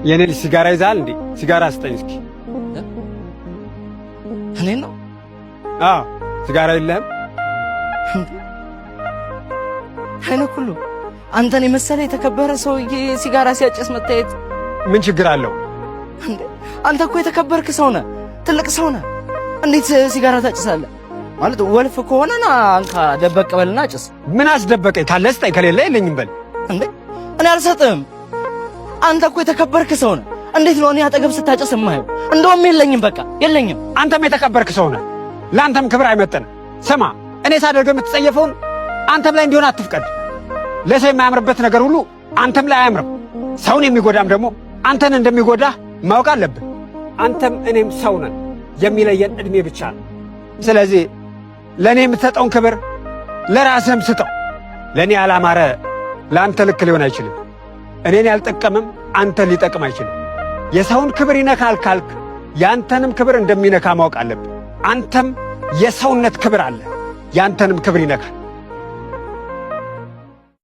የኔ ልጅ ሲጋራ ይዛል እንዴ? ሲጋራ ስጠኝ እስኪ። እኔ ነው? አዎ ሲጋራ የለህም? አይነ ሁሉ አንተን የመሰለ የተከበረ ሰውዬ ሲጋራ ሲያጨስ መታየት ምን ችግር አለው እንዴ? አንተ እኮ የተከበርክ ሰው ነህ፣ ትልቅ ሰው ነህ። እንዴት ሲጋራ ታጭሳለህ? ማለት ወልፍ ከሆነና አንካ ደበቅ በልና ጭስ። ምን አስደበቀኝ? ካለ ስጠኝ፣ ከሌለ የለኝም በል። እንዴ እኔ አልሰጥም። አንተ እኮ የተከበርክ ሰው ነህ። እንዴት ነው እኔ አጠገብ ስታጨስ የማየው? እንደውም የለኝም፣ በቃ የለኝም። አንተም የተከበርክ ሰው ነህ፣ ለአንተም ክብር አይመጥንም። ስማ፣ እኔ ሳደርገው የምትጸየፈውን አንተም ላይ እንዲሆን አትፍቀድ። ለሰው የማያምርበት ነገር ሁሉ አንተም ላይ አያምርም። ሰውን የሚጎዳም ደግሞ አንተን እንደሚጎዳህ ማወቅ አለብህ። አንተም እኔም ሰው ነን፣ የሚለየን ዕድሜ ብቻ ነው። ስለዚህ ለእኔ የምትሰጠውን ክብር ለራስህም ስጠው። ለእኔ ያላማረ ለአንተ ልክ ሊሆን አይችልም። እኔን ያልጠቀምም አንተን ሊጠቅም አይችልም። የሰውን ክብር ይነካል ካልክ ያንተንም ክብር እንደሚነካ ማወቅ አለብህ። አንተም የሰውነት ክብር አለ፣ ያንተንም ክብር ይነካል።